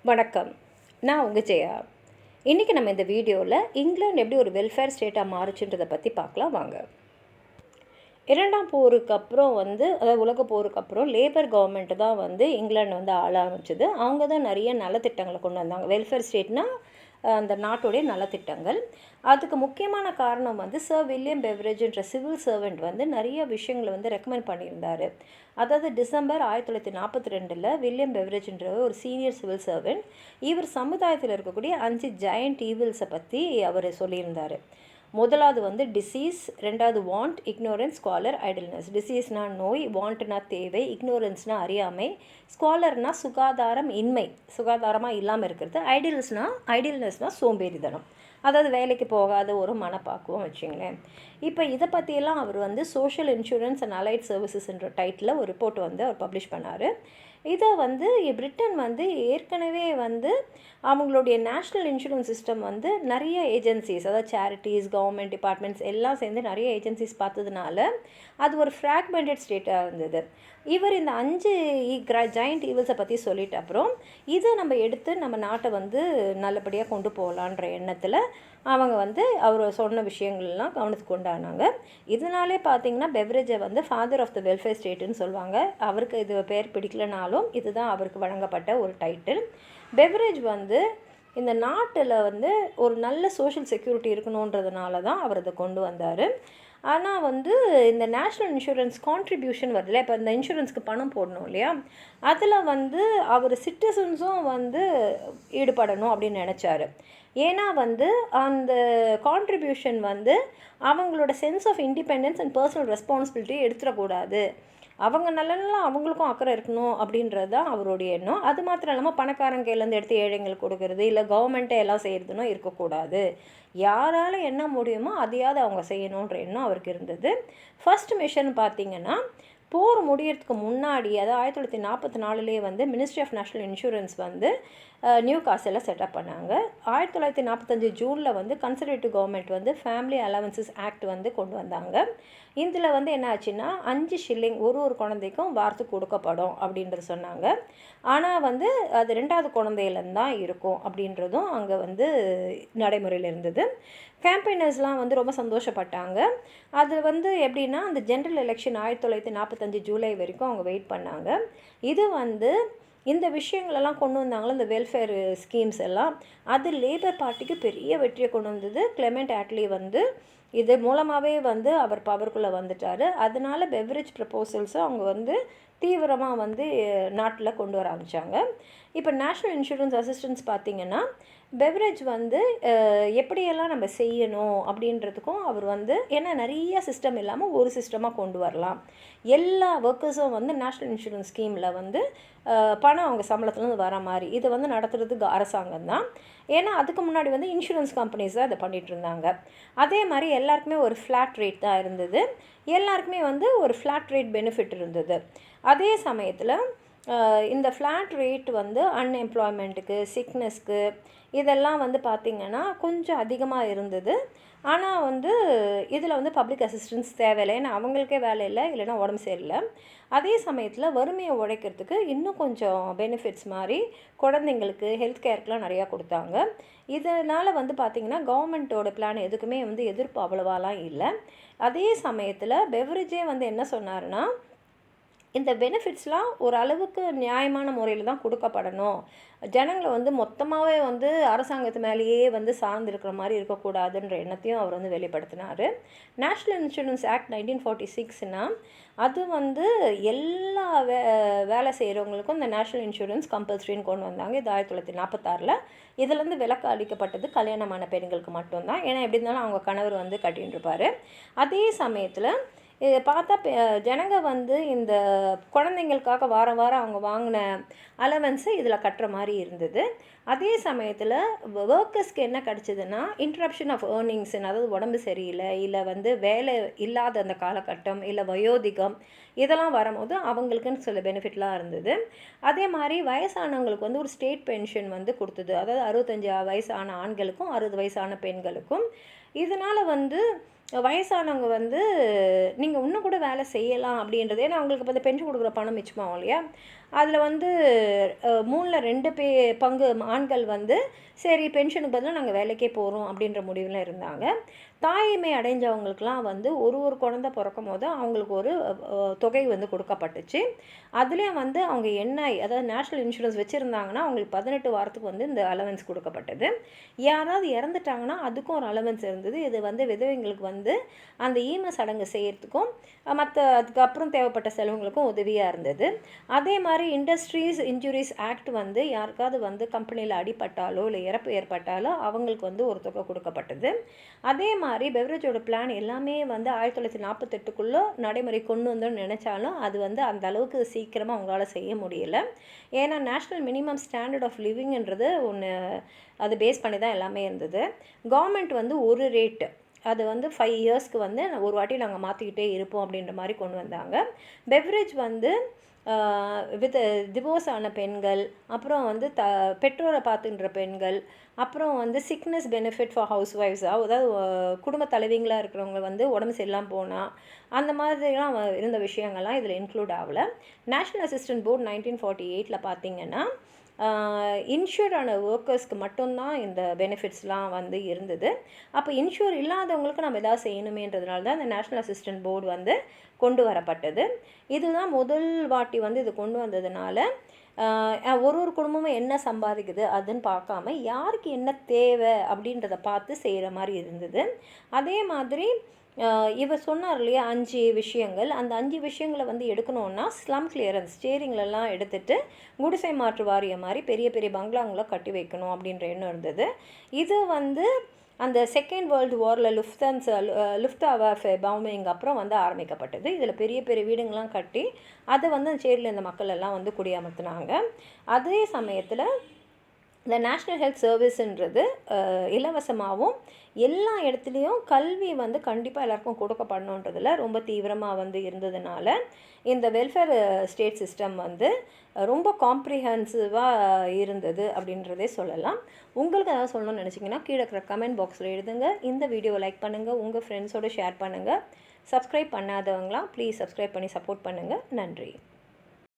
வணக்கம். நான் உங்கள் ஜெயா. இன்றைக்கி நம்ம இந்த வீடியோவில் இங்கிலாந்து எப்படி ஒரு வெல்ஃபேர் ஸ்டேட்டாக மாறுச்சுன்றதை பற்றி பார்க்கலாம் வாங்க. இரண்டாம் போருக்கு அப்புறம் அதாவது உலக போருக்கு அப்புறம் லேபர் கவர்மெண்ட்டு தான் இங்கிலாந்து ஆள ஆரம்பிச்சது. அவங்க தான் நிறைய நலத்திட்டங்களை கொண்டு வந்தாங்க. வெல்ஃபேர் ஸ்டேட்னால் அந்த நாட்டுடைய நலத்திட்டங்கள். அதுக்கு முக்கியமான காரணம் சர் வில்லியம் பெவரேஜ்ன்ற சிவில் சர்வெண்ட் நிறைய விஷயங்களை ரெக்கமெண்ட் பண்ணியிருந்தார். அதாவது டிசம்பர் 1942 வில்லியம் பெவரேஜ்ன்ற ஒரு சீனியர் சிவில் சர்வெண்ட் இவர் சமுதாயத்தில் இருக்கக்கூடிய 5 ஜெயண்ட் ஈவில்ஸை பற்றி அவர் சொல்லியிருந்தார். முதலாவது டிசீஸ், ரெண்டாவது வாண்ட், இக்னோரன்ஸ், ஸ்காலர், ஐடில்னஸ். டிசீஸ்னால் நோய், வாண்ட்னா தேவை, இக்னோரன்ஸ்னால் அறியாமை, ஸ்காலர்னால் சுகாதாரம் இன்மை, சுகாதாரமாக இல்லாமல் இருக்கிறது, ஐடில்னஸ்னால் சோம்பேறித்தனம், அதாவது வேலைக்கு போகாத ஒரு மனப்பாக்குவம் வச்சுங்களேன். இப்போ இதை பற்றியெல்லாம் அவர் சோஷியல் இன்சூரன்ஸ் அண்ட் அலைட் சர்வீசஸ்ன்ற டைட்டில் ஒரு ரிப்போர்ட் அவர் பப்ளிஷ் பண்ணார். இதை பிரிட்டன் ஏற்கனவே அவங்களுடைய நேஷ்னல் இன்சூரன்ஸ் சிஸ்டம் நிறைய ஏஜென்சிஸ், அதாவது சேரிட்டிஸ், கவர்மெண்ட் டிபார்ட்மெண்ட்ஸ் எல்லாம் சேர்ந்து நிறைய ஏஜென்சிஸ் பார்த்ததுனால அது ஒரு ஃப்ராக்மெண்டட் ஸ்டேட்டாக இருந்தது. இவர் இந்த 5 ஜெயண்ட் ஈவில்ஸை பற்றி சொல்லிட்ட அப்புறம் இதை நம்ம எடுத்து நம்ம நாட்டை நல்லபடியாக கொண்டு போகலான்ற எண்ணத்தில் அவங்க அவர் சொன்ன விஷயங்கள்லாம் கவனத்துக்கு கொண்டாடினாங்க. இதனாலே பார்த்தீங்கன்னா பெவரேஜை ஃபாதர் ஆஃப் த வெல்ஃபேர் ஸ்டேட்டுன்னு சொல்லுவாங்க. அவருக்கு இது பேர் பிடிக்கலனாலும் இதுதான் அவருக்கு வழங்கப்பட்ட ஒரு டைட்டில். பெவரேஜ் இந்த நாட்டில் ஒரு நல்ல சோஷியல் செக்யூரிட்டி இருக்கணுன்றதுனால தான் அவர் அதை கொண்டு வந்தார். ஆனால் இந்த நேஷ்னல் இன்சூரன்ஸ் கான்ட்ரிபியூஷன் வருதுல்ல, இப்போ இந்த இன்சூரன்ஸ்க்கு பணம் போடணும் இல்லையா, அதில் அவர் சிட்டிசன்ஸும் ஈடுபடணும் அப்படின்னு நினச்சாரு. ஏன்னா அந்த கான்ட்ரிபியூஷன் அவங்களோட sense of independence and personal responsibility எடுத்துடக்கூடாது, அவங்க நல்லெல்லாம் அவங்களுக்கும் அக்கறை இருக்கணும் அப்படின்றது தான் அவருடைய எண்ணம். அது மாத்திரம் இல்லாமல் பணக்காரங்க கையிலேருந்து எடுத்து ஏழைங்களுக்கு கொடுக்கறது, இல்லை கவர்மெண்ட்டே எல்லாம் செய்கிறதுனோ இருக்கக்கூடாது, யாரால் என்ன முடியுமோ அதையாவது அவங்க செய்யணுன்ற எண்ணம் அவருக்கு இருந்தது. ஃபர்ஸ்ட் மிஷன் பார்த்திங்கன்னா போர் முடியறதுக்கு முன்னாடி, அதாவது 1944 ministry of national insurance Newcastle setup பண்ணாங்க. 1945 ஜூனில் conservative government family allowances act கொண்டு வந்தாங்க. இதில் என்ன ஆச்சுன்னா 5 ஷில்லிங் ஒரு குழந்தைக்கும் வாரத்துக்கு கொடுக்கப்படும் அப்படின்றது சொன்னாங்க. ஆனால் அது 2வது குழந்தையிலேருந்து தான் இருக்கும் அப்படின்றதும் அங்கே நடைமுறையில் இருந்தது. கேம்பெயினர்ஸ்லாம் ரொம்ப சந்தோஷப்பட்டாங்க. அது எப்படின்னா அந்த ஜென்ரல் எலெக்ஷன் 1945 ஜூலை வரைக்கும் அவங்க வெயிட் பண்ணாங்க. இது இந்த விஷயங்களெல்லாம் கொண்டு வந்தாங்களோ, இந்த வெல்ஃபேர் ஸ்கீம்ஸ் எல்லாம், அது லேபர் பார்ட்டிக்கு பெரிய வெற்றியை கொண்டு வந்தது. கிளெமெண்ட் ஆட்லி இது மூலமாகவே அவர் பவருக்குள்ளே வந்துட்டார். அதனால பெவரேஜ் ப்ரப்போசல்ஸை அவங்க தீவிரமாக நாட்டில் கொண்டு வர ஆரம்பித்தாங்க. இப்போ நேஷ்னல் இன்சூரன்ஸ் அசிஸ்டன்ஸ் பார்த்திங்கன்னா பெவரேஜ் எப்படியெல்லாம் நம்ம செய்யணும் அப்படின்றதுக்கும் அவர் ஏன்னா நிறைய சிஸ்டம் இல்லாமல் ஒரு சிஸ்டமாக கொண்டு வரலாம், எல்லா ஒர்க்கர்ஸும் நேஷ்னல் இன்சூரன்ஸ் ஸ்கீமில் பணம் அவங்க சம்பளத்துலேருந்து வர மாதிரி இதை நடத்துறதுக்கு அரசாங்கம் தான். ஏன்னா அதுக்கு முன்னாடி இன்சூரன்ஸ் கம்பெனிஸ் தான் இதை பண்ணிகிட்டு இருந்தாங்க. அதே மாதிரி எல்லாருக்குமே ஒரு ஃப்ளாட் ரேட் தான் இருந்தது, எல்லாருக்குமே ஒரு ஃப்ளாட் ரேட் பெனிஃபிட் இருந்தது. அதே சமயத்தில் இந்த ஃப்ளாட் ரேட் அன்எம்ப்ளாய்மெண்ட்டுக்கு, சிக்னஸ்க்கு இதெல்லாம் பார்த்திங்கன்னா கொஞ்சம் அதிகமாக இருந்தது. ஆனால் இதில் பப்ளிக் அசிஸ்டன்ஸ் தேவையில்லை, ஏன்னா அவங்களுக்கே வேலை இல்லை, இல்லைன்னா உடம்பு சரியில்லை. அதே சமயத்தில் வறுமையை உடைக்கிறதுக்கு இன்னும் கொஞ்சம் பெனிஃபிட்ஸ் மாதிரி குழந்தைங்களுக்கு ஹெல்த் கேருக்கெலாம் நிறையா கொடுத்தாங்க. இதனால் பார்த்திங்கன்னா கவர்மெண்ட்டோட பிளான் எதுக்குமே எதிர்ப்பு அவ்வளவாலாம் இல்லை. அதே சமயத்தில் பெவரேஜே என்ன சொன்னாருன்னா, இந்த பெனிஃபிட்ஸ்லாம் ஓரளவுக்கு நியாயமான முறையில் தான் கொடுக்கப்படணும், ஜனங்களை மொத்தமாகவே அரசாங்கத்து மேலேயே சார்ந்திருக்கிற மாதிரி இருக்கக்கூடாதுன்ற எண்ணத்தையும் அவர் வெளிப்படுத்தினார். நேஷ்னல் இன்சூரன்ஸ் ஆக்ட் 1946னால் அது எல்லா வேலை செய்கிறவங்களுக்கும் இந்த நேஷ்னல் இன்சூரன்ஸ் கம்பல்சரின்னு கொண்டு வந்தாங்க. இது 1946. இதுலேருந்து விலக்கு அளிக்கப்பட்டது கல்யாணமான பெண்களுக்கு மட்டும்தான். ஏன்னா எப்படி இருந்தாலும் அவங்க கணவர் கட்டின்னு இருப்பார். அதே சமயத்தில் இதை பார்த்தா ஜனங்க இந்த குழந்தைங்களுக்காக வாரம் அவங்க வாங்கின அலவன்ஸை இதில் கட்டுற மாதிரி இருந்தது. அதே சமயத்தில் ஒர்க்கர்ஸ்க்கு என்ன கிடச்சிதுன்னா இன்ட்ரப்ஷன் ஆஃப் ஏர்னிங்ஸ்ன்னு, அதாவது உடம்பு சரியில்லை, இல்லை வேலை இல்லாத அந்த காலகட்டம், இல்லை வயோதிகம், இதெல்லாம் வரும்போது அவங்களுக்குன்னு சில பெனிஃபிட்லாம் இருந்தது. அதே மாதிரி வயசானவங்களுக்கு ஒரு ஸ்டேட் பென்ஷன் கொடுத்தது, அதாவது 65 வயசான ஆண்களுக்கும் 60 வயசான பெண்களுக்கும். இதனால் வயசானவங்க வந்து நீங்கள் இன்னும் கூட வேலை செய்யலாம் அப்படின்றது. ஏன்னா அவங்களுக்கு இப்போ இந்த பென்ஷன் கொடுக்குற பணம் மிச்சமாகும் இல்லையா, அதில் வந்து 3/2 பங்கு ஆண்கள் வந்து சரி பென்ஷனுக்கு பதிலாக நாங்கள் வேலைக்கே போகிறோம் அப்படின்ற முடிவில் இருந்தாங்க. தாய்மை அடைஞ்சவங்களுக்கெலாம் வந்து ஒரு குழந்தை பிறக்கும் போது அவங்களுக்கு ஒரு தொகை வந்து கொடுக்கப்பட்டுச்சு. அதுலேயும் வந்து அவங்க என்ஐ, அதாவது நேஷ்னல் இன்சூரன்ஸ் வச்சுருந்தாங்கன்னா அவங்களுக்கு 18 வாரத்துக்கு வந்து இந்த அலவன்ஸ் கொடுக்கப்பட்டது. யாராவது இறந்துட்டாங்கன்னா அதுக்கும் ஒரு அலவன்ஸ் இருந்தது. இது வந்து விதவைங்களுக்கு வந்து அந்த ஈம சடங்கு செய்கிறதுக்கும் மற்ற அதுக்கப்புறம் தேவைப்பட்ட செலவுங்களுக்கும் உதவியாக இருந்தது. அதே மாதிரி இண்டஸ்ட்ரீஸ் இன்ஜுரிஸ் ஆக்ட் வந்து யாருக்காவது வந்து கம்பெனியில் அடிபட்டாலோ இல்லை இறப்பு ஏற்பட்டாலோ அவங்களுக்கு வந்து ஒரு தொகை கொடுக்கப்பட்டது. அதே மாதிரி பெவரேஜோட பிளான் எல்லாமே வந்து 1948க்குள்ளே நடைமுறை கொண்டு வந்தோன்னு நினச்சாலும் அது வந்து அந்த அளவுக்கு சீக்கிரமாக அவங்களால செய்ய முடியல. ஏன்னா நேஷ்னல் மினிமம் ஸ்டாண்டர்ட் ஆஃப் லிவிங்ன்றது ஒன்று, அது பேஸ் பண்ணி தான் எல்லாமே இருந்தது. கவர்மெண்ட் வந்து ஒரு ரேட்டு, அது வந்து 5 இயர்ஸ்க்கு வந்து ஒரு வாட்டி நாங்கள் மாற்றிக்கிட்டே இருப்போம் அப்படின்ற மாதிரி கொண்டு வந்தாங்க. பெவரேஜ் வந்து வித் டிவோர்ஸ் ஆன பெண்கள், அப்புறம் வந்து பெற்றோரை பார்த்துன்ற பெண்கள், அப்புறம் வந்து சிக்னஸ் பெனிஃபிட் ஃபார் ஹவுஸ் ஒய்ஃப்ஸ், அதாவது குடும்ப தலைவிங்களாக இருக்கிறவங்க வந்து உடம்பு சரியில்லாமல் போனால் அந்த மாதிரிலாம் இருந்த விஷயங்கள்லாம் இதில் இன்க்ளூட் ஆகலை. நேஷ்னல் அசிஸ்டன்ட் போர்டு 1948 பார்த்தீங்கன்னா இன்ஷூர் ஆன ஒர்க்கர்ஸ்க்கு மட்டும்தான் இந்த பெனிஃபிட்ஸ்லாம் வந்து இருந்தது. அப்போ இன்ஷூர் இல்லாதவங்களுக்கு நம்ம எதாவது செய்யணுமேன்றதுனால தான் இந்த நேஷ்னல் அசிஸ்டன்ட் போர்டு வந்து கொண்டு வரப்பட்டது. இதுதான் முதல் வாட்டி வந்து இது கொண்டு வந்ததுனால ஒரு குடும்பமும் என்ன சம்பாதிக்குது அதுன்னு பார்க்காம யாருக்கு என்ன தேவை அப்படின்றத பார்த்து செய்கிற மாதிரி இருந்தது. அதே மாதிரி இவர் சொன்னார் இல்லையா 5 விஷயங்கள், அந்த 5 விஷயங்களை வந்து எடுக்கணுன்னா ஸ்லம் கிளியரன்ஸ் ஸ்டேரிங்லலாம் எடுத்துகிட்டு குடிசை மாற்று வாரியம் மாதிரி பெரிய பெரிய பங்களாங்களை கட்டி வைக்கணும் அப்படின்ற எண்ணம் இருந்தது. இது வந்து அந்த செகண்ட் வேர்ல்டு வாரில் லுஃப்தாவாஃபே பாம்பிங் அப்புறம் வந்து ஆரம்பிக்கப்பட்டது. இதில் பெரிய பெரிய வீடுங்கள்லாம் கட்டி அதை வந்து அந்த சேரியில் இந்த மக்கள் எல்லாம் வந்து குடியமர்த்தினாங்க. அதே சமயத்தில் இந்த நேஷ்னல் ஹெல்த் சர்வீஸுன்றது இலவசமாகவும் எல்லா இடத்துலையும் கல்வி வந்து கண்டிப்பாக எல்லாருக்கும் கொடுக்கப்படணுன்றதில் ரொம்ப தீவிரமாக வந்து இருந்ததுனால இந்த வெல்ஃபேர் ஸ்டேட் சிஸ்டம் வந்து ரொம்ப காம்ப்ரிஹென்சிவாக இருந்தது அப்படின்றதே சொல்லலாம். உங்களுக்கு ஏதாவது சொல்லணும்னு நினச்சிங்கன்னா கீழே இருக்கிற கமெண்ட் பாக்ஸில் எழுதுங்க. இந்த வீடியோவை லைக் பண்ணுங்கள், உங்கள் ஃப்ரெண்ட்ஸோடு ஷேர் பண்ணுங்கள். சப்ஸ்கிரைப் பண்ணாதவங்களாம் ப்ளீஸ் சப்ஸ்கிரைப் பண்ணி சப்போர்ட் பண்ணுங்கள். நன்றி.